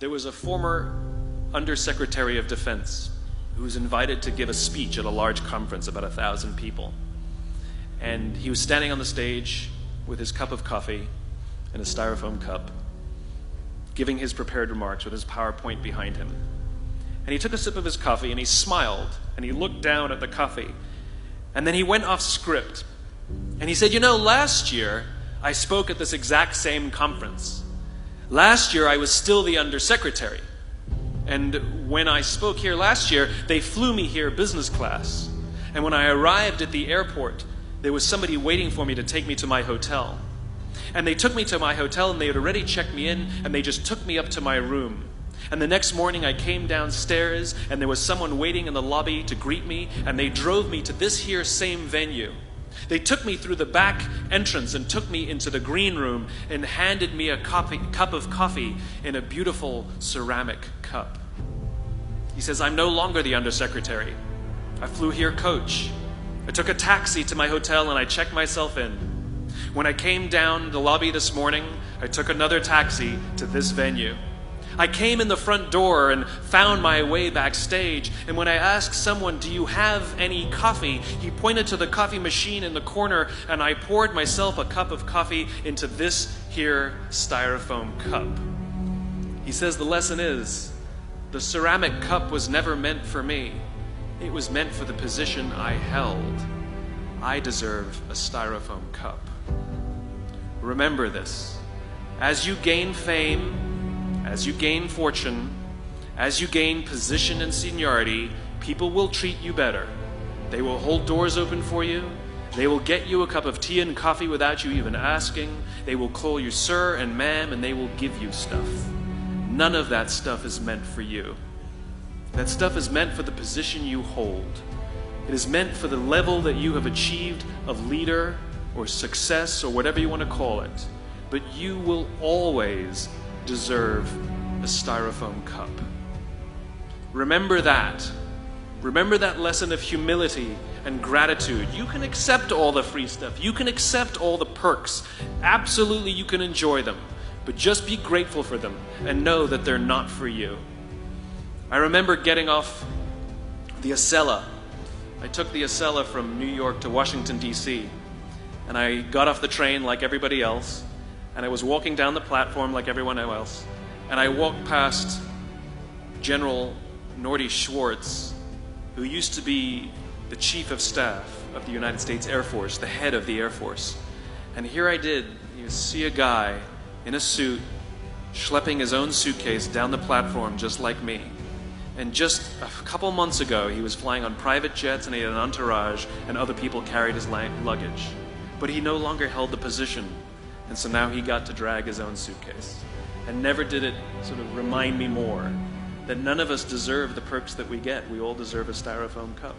There was a former Undersecretary of Defense who was invited to give a speech at a large conference, about 1,000 people. And he was standing on the stage with his cup of coffee in a styrofoam cup, giving his prepared remarks with his PowerPoint behind him. And he took a sip of his coffee and he smiled and he looked down at the coffee. And then he went off script. And he said, "You know, last year I spoke at this exact same conference. Last year I was still the Undersecretary. And when I spoke here last year, they flew me here business class. And when I arrived at the airport, there was somebody waiting for me to take me to my hotel. And they took me to my hotel and they had already checked me in and they just took me up to my room. And the next morning I came downstairs and there was someone waiting in the lobby to greet me and they drove me to this here same venue. They took me through the back entrance and took me into the green room and handed me a cup of coffee in a beautiful ceramic cup." He says, "I'm no longer the Undersecretary. I flew here coach. I took a taxi to my hotel and I checked myself in. When I came down the lobby this morning, I took another taxi to this venue. I came in the front door and found my way backstage, and when I asked someone, 'Do you have any coffee?' he pointed to the coffee machine in the corner, and I poured myself a cup of coffee into this here styrofoam cup." He says the lesson is, the ceramic cup was never meant for me. It was meant for the position I held. I deserve a styrofoam cup. Remember this. As you gain fame, as you gain fortune, as you gain position and seniority, people will treat you better. They will hold doors open for you. They will get you a cup of tea and coffee without you even asking. They will call you sir and ma'am, and they will give you stuff. None of that stuff is meant for you. That stuff is meant for the position you hold. It is meant for the level that you have achieved of leader or success or whatever you want to call it. But you will always deserve a styrofoam cup. Remember that. Remember that lesson of humility and gratitude. You can accept all the free stuff. You can accept all the perks. Absolutely, you can enjoy them. But just be grateful for them and know that they're not for you. I remember getting off the Acela. I took the Acela from New York to Washington, D.C. And I got off the train like everybody else. And I was walking down the platform like everyone else. And I walked past General Norty Schwartz, who used to be the Chief of Staff of the United States Air Force, the head of the Air Force. And here I did, you see a guy in a suit schlepping his own suitcase down the platform just like me. And just a couple months ago, he was flying on private jets and he had an entourage and other people carried his luggage. But he no longer held the position. And so now he got to drag his own suitcase. And never did it sort of remind me more that none of us deserve the perks that we get. We all deserve a styrofoam cup.